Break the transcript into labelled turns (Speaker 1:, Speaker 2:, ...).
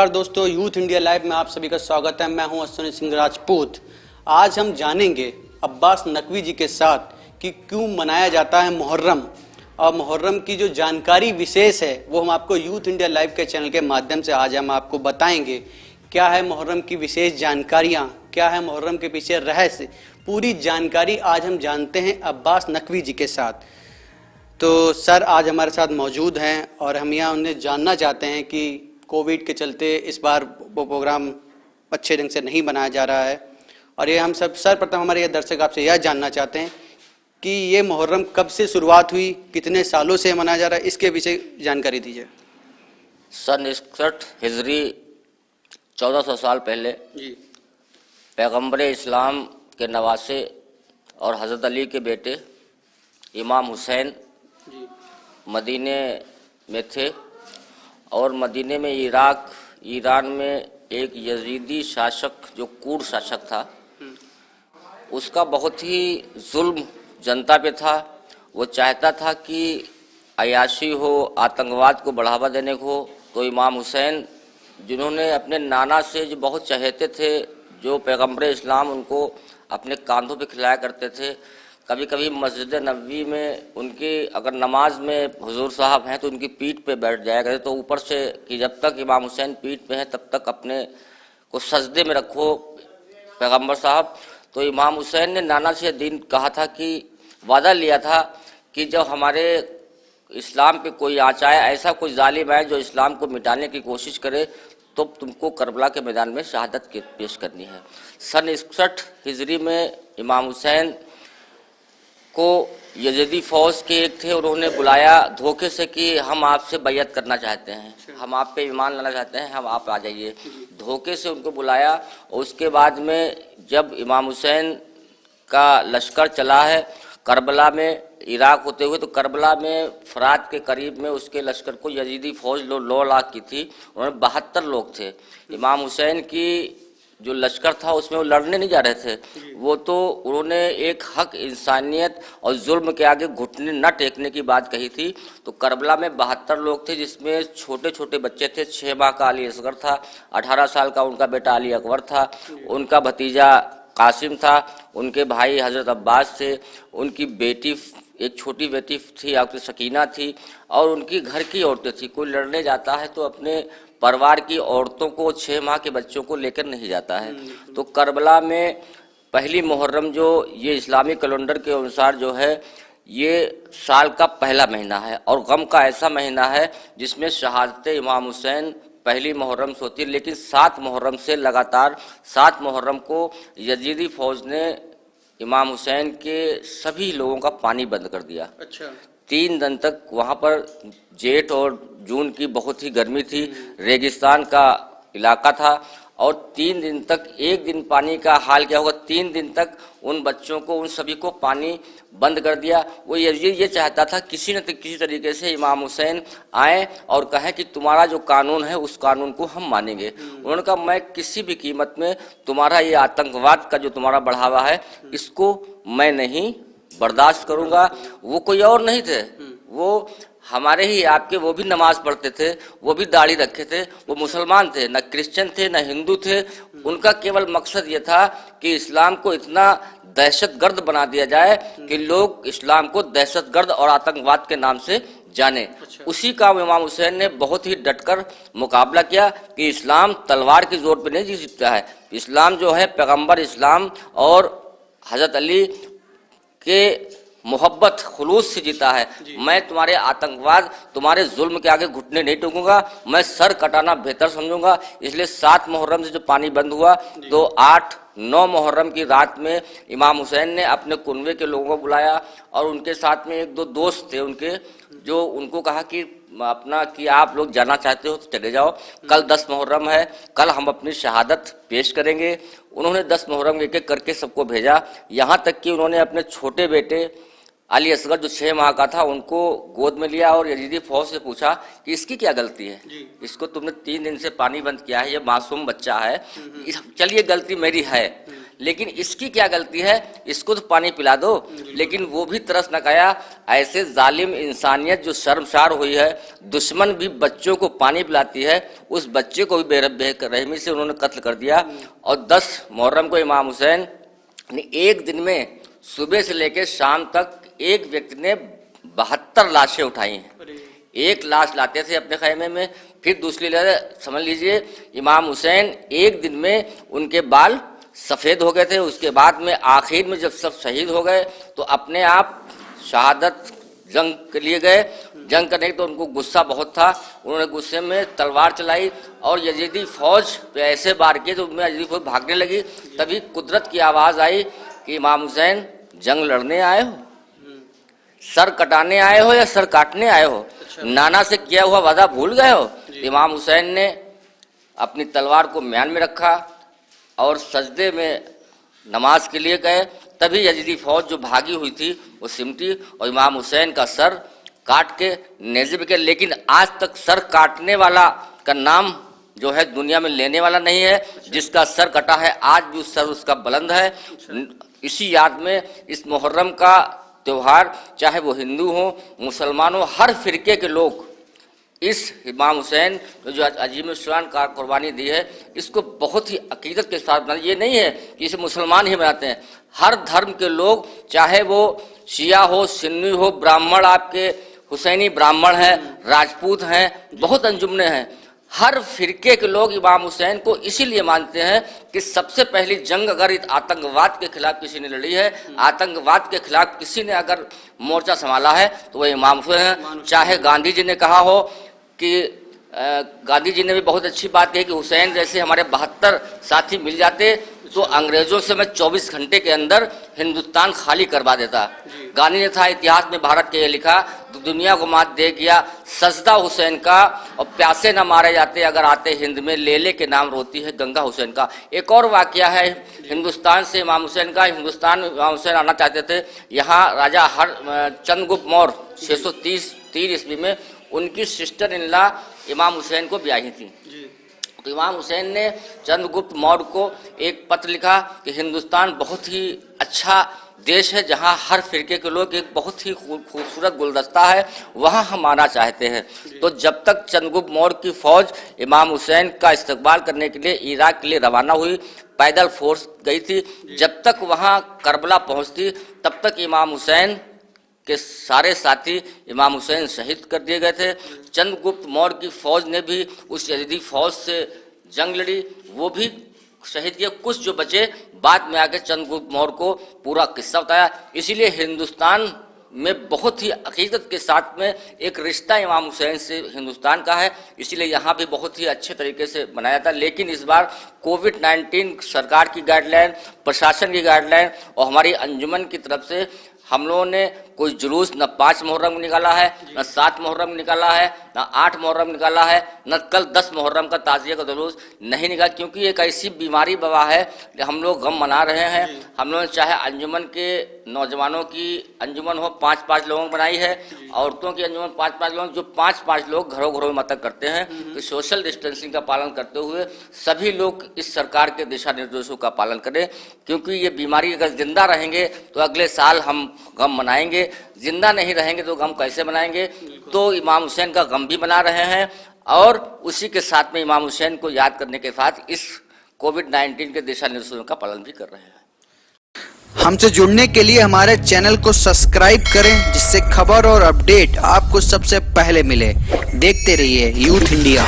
Speaker 1: नमस्कार दोस्तों, youth India live में आप सभी का स्वागत है। मैं हूं अश्विनी सिंह राजपूत। आज हम जानेंगे अब्बास नकवी जी के साथ कि क्यों मनाया जाता है मुहर्रम, और मुहर्रम की जो जानकारी विशेष है वो हम आपको यूथ इंडिया लाइव के चैनल के माध्यम से आज हम आपको बताएंगे। क्या है मुहर्रम की विशेष जानकारियाँ, क्या है मुहर्रम के पीछे रहस्य, पूरी जानकारी आज हम जानते हैं अब्बास नकवी जी के साथ। तो सर आज हमारे साथ मौजूद हैं और हम यहाँ उन्हें जानना चाहते हैं कि कोविड के चलते इस बार वो प्रोग्राम अच्छे ढंग से नहीं बनाया जा रहा है, और ये हम सब सर्वप्रथम हमारे ये दर्शक आपसे यह जानना चाहते हैं कि ये मुहर्रम कब से शुरुआत हुई, कितने सालों से मनाया जा रहा है, इसके विषय जानकारी दीजिए।
Speaker 2: सन 61 हिजरी 1400 साल पहले
Speaker 1: जी।
Speaker 2: पैगंबर इस्लाम के नवासे और हज़रत अली के बेटे इमाम हुसैन
Speaker 1: जी।
Speaker 2: मदीने में थे, और मदीने में ईरान में एक यजीदी शासक जो कुर्द शासक था, उसका बहुत ही जुल्म जनता पे था। वो चाहता था कि अयाशी हो, आतंकवाद को बढ़ावा देने को हो, तो इमाम हुसैन जिन्होंने अपने नाना से जो बहुत चहेते थे, जो पैगंबर इस्लाम उनको अपने कांधों पे खिलाया करते थे, कभी कभी मस्जिद नबवी में उनकी अगर नमाज में हुजूर साहब हैं तो उनकी पीठ पे बैठ जाया करते, तो ऊपर से कि जब तक इमाम हुसैन पीठ पे हैं तब तक अपने को सजदे में रखो पैगंबर साहब। तो इमाम हुसैन ने नाना से दीन कहा था कि वादा लिया था कि जब हमारे इस्लाम पे कोई आँच आए, ऐसा कोई जालिम आए जो इस्लाम को मिटाने की कोशिश करे, तो तुमको करबला के मैदान में शहादत पेश करनी है। सन 61 हिजरी में इमाम हुसैन को यजीदी फौज के एक थे, उन्होंने बुलाया धोखे से कि हम आपसे बैयत करना चाहते हैं, हम आप पे ईमान लाना चाहते हैं, हम आप आ जाइए। धोखे से उनको बुलाया, और उसके बाद में जब इमाम हुसैन का लश्कर चला है करबला में, इराक होते हुए, तो करबला में फरात के करीब में उसके लश्कर को यजीदी फौज 9 लाख की थी, उन्होंने 72 लोग थे। इमाम हुसैन की जो लश्कर था उसमें वो लड़ने नहीं जा रहे थे, वो तो उन्होंने एक हक, इंसानियत और जुल्म के आगे घुटने न टेकने की बात कही थी। तो करबला में 72 लोग थे, जिसमें छोटे छोटे बच्चे थे। 6 माह का अली असगर था, 18 साल का उनका बेटा अली अकबर था, उनका भतीजा कासिम था, उनके भाई हज़रत अब्बास थे, उनकी बेटी एक छोटी बेटी थी आपकी सकीना थी, और उनकी घर की औरतें थी। कोई लड़ने जाता है तो अपने परिवार की औरतों को, 6 माह के बच्चों को लेकर नहीं जाता है। तो करबला में पहली मुहर्रम जो ये इस्लामी कैलेंडर के अनुसार जो है, ये साल का पहला महीना है और गम का ऐसा महीना है जिसमें शहादत इमाम हुसैन पहली मुहर्रम से होती है। लेकिन 7 मुहर्रम से लगातार 7 मुहर्रम को यजीदी फौज ने इमाम हुसैन के सभी लोगों का पानी बंद कर दिया।
Speaker 1: अच्छा।
Speaker 2: 3 दिन तक वहाँ पर जेठ और जून की बहुत ही गर्मी थी, रेगिस्तान का इलाका था, और 3 दिन तक, एक दिन पानी का हाल क्या होगा, 3 दिन तक उन बच्चों को, उन सभी को पानी बंद कर दिया। वो ये चाहता था किसी न किसी तरीके से इमाम हुसैन आए और कहें कि तुम्हारा जो कानून है उस कानून को हम मानेंगे। उन्होंने कहा मैं किसी भी कीमत में तुम्हारा ये आतंकवाद का जो तुम्हारा बढ़ावा है इसको मैं नहीं बर्दाश्त करूंगा। वो कोई और नहीं थे, वो हमारे ही आपके, वो भी नमाज पढ़ते थे, वो भी दाढ़ी रखे थे, वो मुसलमान थे, न क्रिश्चियन थे न हिंदू थे। उनका केवल मकसद ये था कि इस्लाम को इतना दहशतगर्द बना दिया जाए कि लोग इस्लाम को दहशतगर्द और आतंकवाद के नाम से जाने। उसी का इमाम हुसैन ने बहुत ही डटकर मुकाबला किया कि इस्लाम तलवार की जोर पे नहीं जीतता है, इस्लाम जो है पैगंबर इस्लाम और हज़रत अली के मोहब्बत खुलूस से जीता है। मैं तुम्हारे आतंकवाद, तुम्हारे जुल्म के आगे घुटने नहीं टेकूंगा, मैं सर कटाना बेहतर समझूंगा। इसलिए 7 मुहर्रम से जो पानी बंद हुआ, तो 8-9 मुहर्रम की रात में इमाम हुसैन ने अपने कुनवे के लोगों को बुलाया, और उनके साथ में 1-2 दोस्त थे उनके, जो उनको कहा कि अपना कि आप लोग जाना चाहते हो तो चले जाओ, कल 10 मुहर्रम है, कल हम अपनी शहादत पेश करेंगे। उन्होंने 10 मुहर्रम एक एक करके सबको भेजा, यहाँ तक कि उन्होंने अपने छोटे बेटे अली असगर जो 6 माह का था उनको गोद में लिया, और यजीदी फौज से पूछा कि इसकी क्या गलती है, इसको तुमने 3 दिन से पानी बंद किया है, ये मासूम बच्चा है, चलिए गलती मेरी है, लेकिन इसकी क्या गलती है, इसको तो पानी पिला दो, लेकिन वो भी तरस न खाया। ऐसे जालिम इंसानियत जो शर्मसार हुई है, दुश्मन भी बच्चों को पानी पिलाती है, उस बच्चे को भी बेरहमी से उन्होंने कत्ल कर दिया। और 10 मुहर्रम को इमाम हुसैन ने एक दिन में सुबह से लेकर शाम तक एक व्यक्ति ने 72 लाशें उठाई हैं। एक लाश लाते थे अपने खैमे में, फिर दूसरी लाश, समझ लीजिए इमाम हुसैन एक दिन में उनके बाल सफ़ेद हो गए थे। उसके बाद में आखिर में जब सब शहीद हो गए तो अपने आप शहादत जंग के लिए गए। जंग करने के तो उनको गुस्सा बहुत था, उन्होंने गुस्से में तलवार चलाई और यजीदी फौज पे ऐसे वार किए तो उनमें यजीदी फौज भागने लगी। तभी कुदरत की आवाज़ आई कि इमाम हुसैन जंग लड़ने आए हो, सर कटाने आए हो या सर काटने आए हो? नाना से किया हुआ वादा भूल गए हो? इमाम हुसैन ने अपनी तलवार को म्यान में रखा और सजदे में नमाज के लिए गए। तभी यजीदी फौज जो भागी हुई थी वो सिमटी और इमाम हुसैन का सर काट के नेज़े पे किया। लेकिन आज तक सर काटने वाला का नाम जो है दुनिया में लेने वाला नहीं है। जिसका सर कटा है आज भी उस सर उसका बुलंद है। इसी याद में इस मुहर्रम का त्यौहार, चाहे वो हिंदू हो मुसलमान हो, हर फिरके के लोग इस इमाम हुसैन जो अजीम शान का कुर्बानी दी है, इसको बहुत ही अकीदत के साथ मनाते। ये नहीं है कि इसे मुसलमान ही मनाते हैं, हर धर्म के लोग, चाहे वो शिया हो, सुन्नी हो, ब्राह्मण, आपके हुसैनी ब्राह्मण हैं, राजपूत हैं, बहुत अंजुमने हैं, हर फिरके के लोग इमाम हुसैन को इसीलिए मानते हैं कि सबसे पहली जंग अगर आतंकवाद के खिलाफ किसी ने लड़ी है, आतंकवाद के खिलाफ किसी ने अगर मोर्चा संभाला है तो वह इमाम हुसैन है। चाहे गांधी जी ने कहा हो कि गांधी जी ने भी बहुत अच्छी बात कही कि हुसैन जैसे हमारे 72 साथी मिल जाते तो अंग्रेजों से मैं 24 घंटे के अंदर हिंदुस्तान खाली करवा देता। गांधी ने था इतिहास में भारत के ये लिखा, तो दुनिया को मात दे गया सजदा हुसैन का, और प्यासे न मारे जाते अगर आते हिंद में, लेले के नाम रोती है गंगा हुसैन का। एक और वाकया है हिंदुस्तान से इमाम हुसैन का। हिंदुस्तान इमाम हुसैन आना चाहते थे, यहाँ राजा चंद्रगुप्त मौर्य 630 ईस्वी में उनकी सिस्टर इन लॉ इमाम हुसैन को ब्याही थी। तो इमाम हुसैन ने चंद्रगुप्त मौर्य को एक पत्र लिखा कि हिंदुस्तान बहुत ही अच्छा देश है, जहाँ हर फिरके के लोग, एक बहुत ही खूबसूरत गुलदस्ता है, वहाँ हम आना चाहते हैं। तो जब तक चंद्रगुप्त मौर्य की फौज इमाम हुसैन का इस्तकबाल करने के लिए इराक के लिए रवाना हुई, पैदल फोर्स गई थी, जब तक वहाँ करबला पहुँचती तब तक इमाम हुसैन के सारे साथी इमाम हुसैन शहीद कर दिए गए थे। चंद्रगुप्त मौर्य की फौज ने भी उस यजीदी फौज से जंग लड़ी, वो भी शहीद किए। कुछ जो बचे बाद में आके चंद्रगुप्त मौर्य को पूरा किस्सा बताया। इसीलिए हिंदुस्तान में बहुत ही अकीदत के साथ में एक रिश्ता इमाम हुसैन से हिंदुस्तान का है, इसीलिए यहाँ भी बहुत ही अच्छे तरीके से मनाया था। लेकिन इस बार कोविड-19 सरकार की गाइडलाइन, प्रशासन की गाइडलाइन और हमारी अंजुमन की तरफ से हम लोगों ने कोई जुलूस न 5 मुहर्रम निकाला है, न 7 मुहर्रम निकाला है, न 8 मुहर्रम निकाला है, न कल 10 मुहर्रम का ताज़िया का जुलूस नहीं निकाला, क्योंकि एक ऐसी बीमारी वबा है हम लोग गम मना रहे हैं। हम लोगों ने चाहे अंजुमन के नौजवानों की अंजुमन हो 5-5 लोगों की बनाई है, औरतों की अंजुमन 5-5 लोग, जो 5-5 लोग घरों घरों में मत करते हैं। तो सोशल डिस्टेंसिंग का पालन करते हुए सभी लोग इस सरकार के दिशा निर्देशों का पालन करें, क्योंकि ये बीमारी अगर जिंदा रहेंगे तो अगले साल हम गम मनाएंगे, जिंदा नहीं रहेंगे तो गम कैसे मनाएंगे। तो इमाम हुसैन का गम भी मना रहे हैं और उसी के साथ में इमाम हुसैन को याद करने के साथ इस कोविड-19 के दिशा निर्देशों का पालन भी कर रहे हैं।
Speaker 3: हमसे जुड़ने के लिए हमारे चैनल को सब्सक्राइब करें, जिससे खबर और अपडेट आपको सबसे पहले मिले। देखते रहिए यूथ इंडिया।